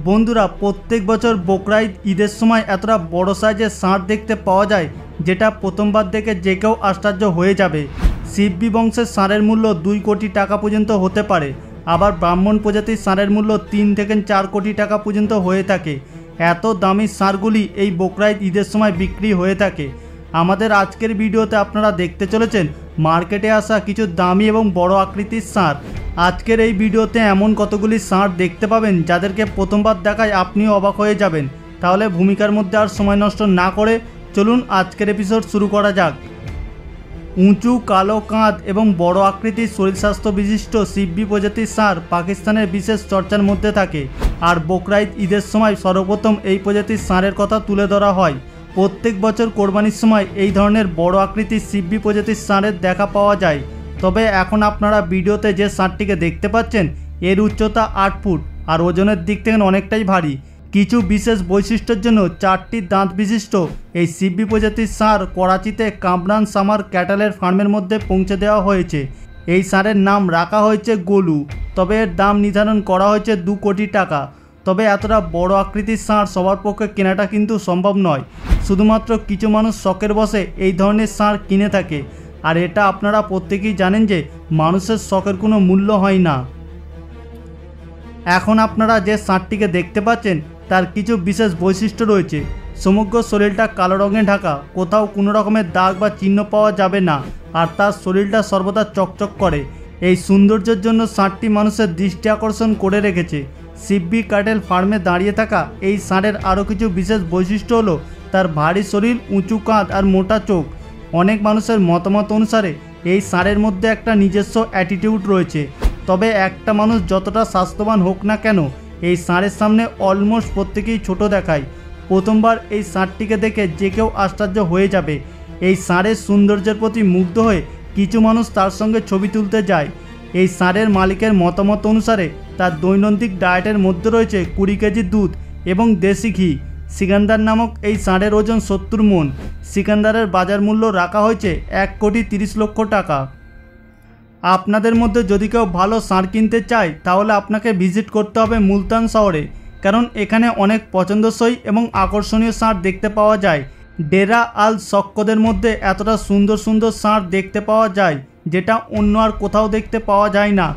বন্ধুরা, প্রত্যেক বছর বকরা ঈদের সময় এতটা বড় সাইজের ষাঁড় দেখতে পাওয়া যায় যেটা প্রথমবার দেখে যে কেউ আশ্চর্য হয়ে যাবে। সিব্বি বংশের ষাঁড়ের মূল্য 2 কোটি টাকা পর্যন্ত হতে পারে, আবার ব্রাহ্মণ প্রজাতির ষাঁড়ের মূল্য 3 থেকে 4 কোটি টাকা পর্যন্ত হয়ে থাকে। এত দামি ষাঁড়গুলি এই বকরা ঈদের সময় বিক্রি হয়ে থাকে। আমাদের আজকের ভিডিওতে আপনারা দেখতে চলেছেন মার্কেটে আসা কিছু দামি এবং বড় আকৃতির ষাঁড়। আজকের এই ভিডিওতে এমন কতগুলি ষাঁড় দেখতে পাবেন যাদেরকে প্রথমবার দেখায় আপনিও অবাক হয়ে যাবেন। তাহলে ভূমিকার মধ্যে আর সময় নষ্ট না করে চলুন আজকের এপিসোড শুরু করা যাক। উঁচু কালো কাঁধ এবং বড় আকৃতির শরীর স্বাস্থ্য বিশিষ্ট সিব্বি প্রজাতির ষাঁড় পাকিস্তানের বিশেষ চর্চার মধ্যে থাকে, আর বকরা ঈদের সময় সর্বপ্রথম এই প্রজাতির ষাঁড়ের কথা তুলে ধরা হয়। প্রত্যেক বছর কোরবানির সময় এই ধরনের বড় আকৃতির সিব্বি প্রজাতির ষাঁড়ের দেখা পাওয়া যায়। তবে এখন আপনারা ভিডিওতে যে ষাঁড়টিকে দেখতে পাচ্ছেন এর উচ্চতা 8 ফুট আর ওজনের দিক থেকে অনেকটাই ভারী। কিছু বিশেষ বৈশিষ্ট্যের জন্য 4টি দাঁত বিশিষ্ট এই সিব্বি প্রজাতির ষাঁড় করাচিতে কামরান সামার ক্যাটেলের ফার্মের মধ্যে পৌঁছে দেওয়া হয়েছে। এই ষাঁড়ের নাম রাখা হয়েছে গোলু, তবে এর দাম নির্ধারণ করা হয়েছে 2 কোটি টাকা। তবে এতটা বড় আকৃতির ষাঁড় সবার পক্ষে কেনাটা কিন্তু সম্ভব নয়। শুধুমাত্র কিছু মানুষ শখের বশে এই ধরনের ষাঁড় কিনে থাকে, আর এটা আপনারা প্রত্যেকেই জানেন যে মানুষের শখের কোনো মূল্য হয় না। এখন আপনারা যে ষাঁড়টিকে দেখতে পাচ্ছেন তার কিছু বিশেষ বৈশিষ্ট্য রয়েছে। সমগ্র শরীরটা কালো রঙে ঢাকা, কোথাও কোনো রকমের দাগ বা চিহ্ন পাওয়া যাবে না, আর তার শরীরটা সর্বদা চকচক করে। এই সৌন্দর্যের জন্য ষাঁড়টি মানুষের দৃষ্টি আকর্ষণ করে রেখেছে। সিব্বি ক্যাটেল ফার্মে দাঁড়িয়ে থাকা এই ষাঁড়ের আরও কিছু বিশেষ বৈশিষ্ট্য হলো তার ভারী শরীর, উঁচু কাঁধ আর মোটা চোখ। অনেক মানুষের মতামত অনুসারে এই ষাঁড়ের মধ্যে একটা নিজস্ব অ্যাটিটিউড রয়েছে। তবে একটা মানুষ যতটা স্বাস্থ্যবান হোক না কেন, এই ষাঁড়ের সামনে অলমোস্ট প্রত্যেকেই ছোট দেখায়। প্রথমবার এই ষাঁড়টিকে দেখে যে কেউ আশ্চর্য হয়ে যাবে। এই ষাঁড়ের সৌন্দর্যের প্রতি মুগ্ধ হয়ে কিছু মানুষ তার সঙ্গে ছবি তুলতে যায়। এই ষাঁড়ের মালিকের মতামত অনুসারে তার দৈনন্দিন ডায়েটের মধ্যে রয়েছে 20 কেজি দুধ এবং দেশি ঘি। সিকান্দার নামক এই ষাঁড়ের ওজন 70 মণ। সিকান্দারের বাজার মূল্য রাখা হয়েছে 1 কোটি 30 লক্ষ টাকা। আপনাদের মধ্যে যদি কেউ ভালো ষাঁড় কিনতে চায় তাহলে আপনাকে ভিজিট করতে হবে মুলতান শহরে, কারণ এখানে অনেক পছন্দসই এবং আকর্ষণীয় ষাঁড় দেখতে পাওয়া যায়। ডেরা আল শক্কদের মধ্যে এতটা সুন্দর সুন্দর ষাঁড় দেখতে পাওয়া যায় যেটা অন্য আর কোথাও দেখতে পাওয়া যায় না।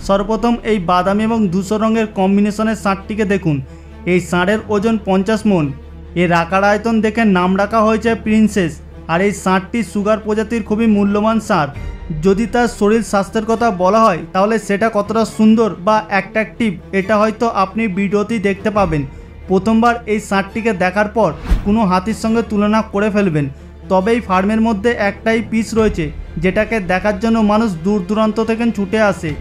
সর্বপ্রথম এই বাদামি এবং ধূসর রঙের কম্বিনেশনের ষাঁড়টিকে দেখুন। এই ষাঁড়ের ওজন 50 মণ। এর আকার আয়তন দেখে নাম রাখা হয়েছে প্রিন্সেস। আর এই ষাঁড়টি সুগার প্রজাতির খুবই মূল্যবান ষাঁড়। যদি তার শরীর স্বাস্থ্যের কথা বলা হয় তাহলে সেটা কতটা সুন্দর বা অ্যাট্রাকটিভ এটা হয়তো আপনি ভিডিওতেই দেখতে পাবেন। প্রথমবার এই ষাঁড়টিকে দেখার পর কোনো হাতির সঙ্গে তুলনা করে ফেলবেন। তবে এই ফার্মের মধ্যে একটাই পিস রয়েছে যেটাকে দেখার জন্য মানুষ দূর দূরান্ত থেকে ছুটে আসে।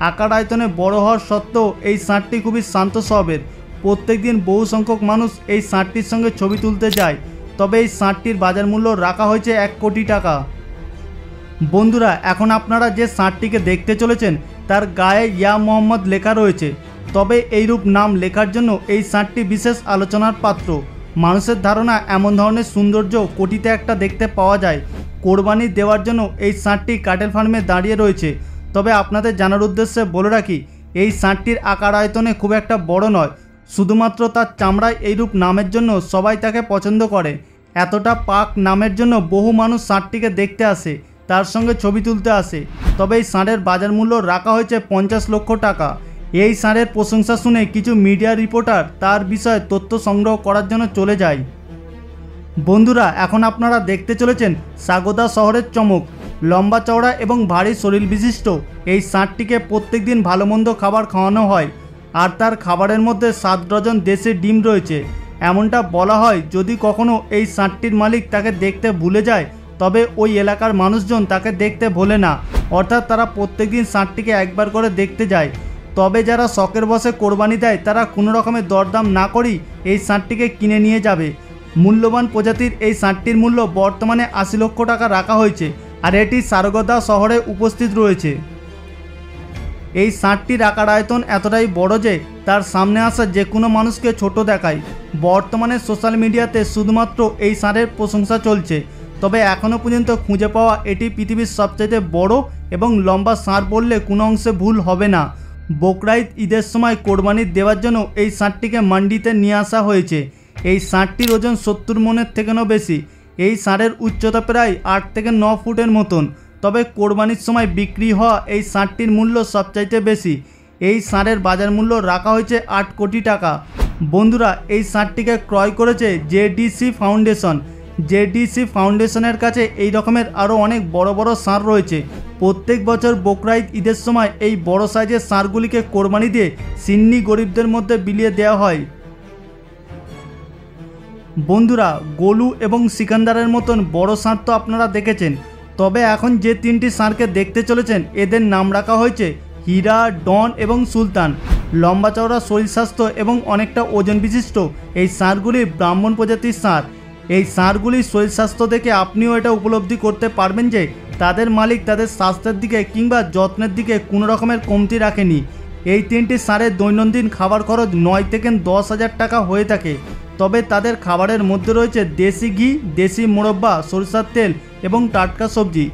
আকার আয়তনে বড় হওয়ার সত্ত্বেও এই ষাঁড়টি খুবই শান্ত স্বভাবের। প্রত্যেকদিন বহু সংখ্যক মানুষ এই ষাঁড়টির সঙ্গে ছবি তুলতে যায়। তবে এই ষাঁড়টির বাজার মূল্য রাখা হয়েছে 1 কোটি টাকা। বন্ধুরা, এখন আপনারা যে ষাঁড়টিকে দেখতে চলেছেন তার গায়ে ইয়া মোহাম্মদ লেখা রয়েছে। তবে এইরূপ নাম লেখার জন্য এই ষাঁড়টি বিশেষ আলোচনার পাত্র। মানুষের ধারণা এমন ধরনের সৌন্দর্য কোটিতে একটা দেখতে পাওয়া যায়। কোরবানি দেওয়ার জন্য এই ষাঁড়টি ক্যাটেল ফার্মে দাঁড়িয়ে রয়েছে। তবে আপনাদের জানার উদ্দেশ্যে বলে রাখি, এই ষাঁড়টির আকার আয়তনে খুব একটা বড় নয়। শুধুমাত্র তার চামড়ায় এইরূপ নামের জন্য সবাই তাকে পছন্দ করে। এতটা পাক নামের জন্য বহু মানুষ ষাঁড়টিকে দেখতে আসে, তার সঙ্গে ছবি তুলতে আসে। তবে এই ষাঁড়ের বাজার মূল্য রাখা হয়েছে 50 লক্ষ টাকা। এই ষাঁড়ের প্রশংসা শুনে কিছু মিডিয়া রিপোর্টার তার বিষয়ে তথ্য সংগ্রহ করার জন্য চলে যায়। বন্ধুরা, এখন আপনারা দেখতে চলেছেন সাগোদা শহরের চমক। লম্বা চওড়া এবং ভারী শরীর বিশিষ্ট এই ষাঁড়টিকে প্রত্যেক দিন ভালো মন্দ খাবার খাওয়ানো হয়, আর তার খাবারের মধ্যে 7 ডজন দেশি ডিম রয়েছে। এমনটা বলা হয় যদি কখনো এই ষাঁড়টির মালিক তাকে দেখতে ভুলে যায় তবে ওই এলাকার মানুষজন তাকে দেখতে ভোলে না, অর্থাৎ তারা প্রত্যেকদিন ষাঁড়টিকে একবার করে দেখতে যায়। তবে যারা শখের বশে কোরবানি দেয় তারা কোনো রকমের দরদাম না করেই এই ষাঁড়টিকে কিনে নিয়ে যাবে। মূল্যবান প্রজাতির এই ষাঁড়টির মূল্য বর্তমানে 80 লক্ষ টাকা রাখা হয়েছে, আর এটি সারগোদা শহরে উপস্থিত রয়েছে। এই ষাঁড়টির আকার আয়তন এতটাই বড় যে তার সামনে আসা যে কোনো মানুষকে ছোট দেখায়। বর্তমানে সোশ্যাল মিডিয়াতে শুধুমাত্র এই ষাঁড়ের প্রশংসা চলছে। তবে এখনও পর্যন্ত খুঁজে পাওয়া এটি পৃথিবীর সবচেয়ে বড় এবং লম্বা ষাঁড় বললে কোনো অংশে ভুল হবে না। বকরা ঈদের সময় কোরবানির দেওয়ার জন্য এই ষাঁড়টিকে মান্ডিতে নিয়ে আসা হয়েছে। এই ষাঁড়টির ওজন 70 মনের থেকেও বেশি। এই ষাঁড়ের উচ্চতা প্রায় 8 থেকে 9 ফুটের মতন। তবে কোরবানির সময় বিক্রি হওয়া এই ষাঁড়টির মূল্য সবচাইতে বেশি। এই ষাঁড়ের বাজার মূল্য রাখা হয়েছে 8 কোটি টাকা। বন্ধুরা, এই ষাঁড়টিকে ক্রয় করেছে জেডিসি ফাউন্ডেশন। জেডিসি ফাউন্ডেশনের কাছে এই রকমের আরও অনেক বড় বড় ষাঁড় রয়েছে। প্রত্যেক বছর বকরা ঈদের সময় এই বড় সাইজের ষাঁড়গুলিকে কোরবানি দিয়ে সিন্নি গরিবদের মধ্যে বিলিয়ে দেওয়া হয়। বন্ধুরা, গোলু এবং সিকান্দারের মতন বড় ষাঁড় তো আপনারা দেখেছেন। তবে এখন যে 3টি ষাঁড়কে দেখতে চলেছেন এদের নাম রাখা হয়েছে হীরা, ডন এবং সুলতান। লম্বা চওড়া শরীর স্বাস্থ্য এবং অনেকটা ওজন বিশিষ্ট এই ষাঁড়গুলি ব্রাহ্মণ প্রজাতির ষাঁড়। এই ষাঁড়গুলির শরীর স্বাস্থ্য দেখে আপনিও এটা উপলব্ধি করতে পারবেন যে তাদের মালিক তাদের স্বাস্থ্যের দিকে কিংবা যত্নের দিকে কোনো রকমের কমতি রাখেনি। এই 3টি ষাঁড়ের দৈনন্দিন খাবার খরচ 9 থেকে 10,000 টাকা হয়ে থাকে। তবে তাদের খাবারের মধ্যে রয়েছে দেশি ঘি, দেশি মোরব্বা, সরিষার তেল এবং টাটকা সবজি।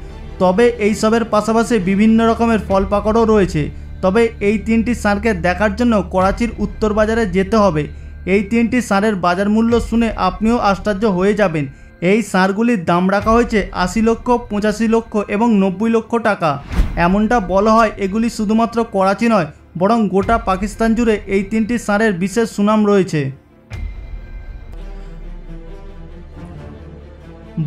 তবে এইসবের পাশাপাশি বিভিন্ন রকমের ফল পাকড়ও রয়েছে। তবে এই 3টি ষাঁড়কে দেখার জন্য করাচির উত্তর বাজারে যেতে হবে। এই 3টি ষাঁড়ের বাজার মূল্য শুনে আপনিও আশ্চর্য হয়ে যাবেন। এই ষাঁড়গুলির দাম রাখা হয়েছে 80 লক্ষ, 85 লক্ষ এবং 90 লক্ষ টাকা। এমনটা বলা হয় এগুলি শুধুমাত্র করাচি নয়, বরং গোটা পাকিস্তান জুড়ে এই 3টি ষাঁড়ের বিশেষ সুনাম রয়েছে।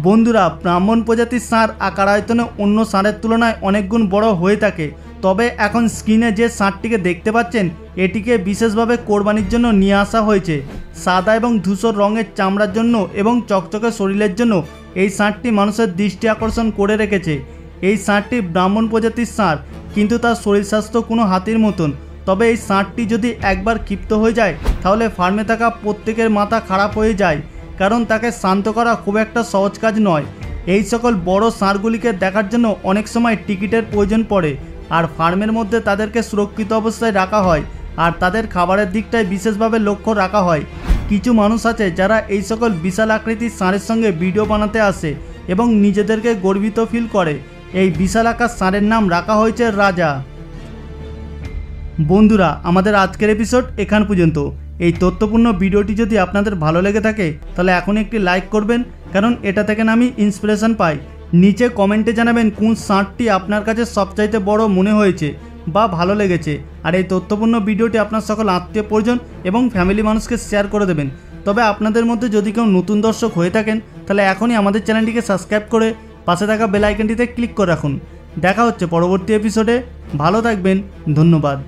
বন্ধুরা, ব্রাহ্মণ প্রজাতির ষাঁড় আকার আয়তনে অন্য ষাঁড়ের তুলনায় অনেক গুণ বড় হয়ে থাকে। তবে এখন স্ক্রিনে যে ষাঁড়টিকে দেখতে পাচ্ছেন এটিকে বিশেষভাবে কোরবানির জন্য নিয়ে আসা হয়েছে। সাদা এবং ধূসর রঙের চামড়ার জন্য এবং চকচকে শরীরের জন্য এই ষাঁড়টি মানুষের দৃষ্টি আকর্ষণ করে রেখেছে। এই ষাঁড়টি ব্রাহ্মণ প্রজাতির ষাঁড়, কিন্তু তার শরীর স্বাস্থ্য কোনো হাতির মতন। তবে এই ষাঁড়টি যদি একবার ক্ষিপ্ত হয়ে যায় তাহলে ফার্মে থাকা প্রত্যেকের মাথা খারাপ হয়ে যায়, কারণ তাকে শান্ত করা খুব একটা সহজ কাজ নয়। এই সকল বড় ষাঁড়গুলিকে দেখার জন্য অনেক সময় টিকিটের প্রয়োজন পড়ে, আর ফার্মের মধ্যে তাদেরকে সুরক্ষিত অবস্থায় রাখা হয়, আর তাদের খাবারের দিকটায় বিশেষভাবে লক্ষ্য রাখা হয়। কিছু মানুষ আছে যারা এই সকল বিশাল আকৃতির ষাঁড়ের সঙ্গে ভিডিও বানাতে আসে এবং নিজেদেরকে গর্বিত ফিল করে। এই বিশাল আকার ষাঁড়ের নাম রাখা হয়েছে রাজা। বন্ধুরা, আমাদের আজকের এপিসোড এখান পর্যন্ত। এই তথ্যপূর্ণ ভিডিওটি যদি আপনাদের ভালো লেগে থাকে তাহলে এখনই একটি লাইক করবেন, কারণ এটা থেকে আমি ইন্সপিরেশন পাই। নিচে কমেন্টে জানাবেন কোন ষাঁড়টি আপনার কাছে সবচাইতে বড় মনে হয়েছে বা ভালো লেগেছে। আর এই তথ্যপূর্ণ ভিডিওটি আপনার সকল আত্মীয় পরিজন এবং ফ্যামিলি মানুষকে শেয়ার করে দেবেন। তবে আপনাদের মধ্যে যদি কেউ নতুন দর্শক হয়ে থাকেন তাহলে এখনই আমাদের চ্যানেলটিকে সাবস্ক্রাইব করে পাশে থাকা বেল আইকনটিতে ক্লিক করে রাখুন। দেখা হচ্ছে পরবর্তী এপিসোডে। ভালো থাকবেন, ধন্যবাদ।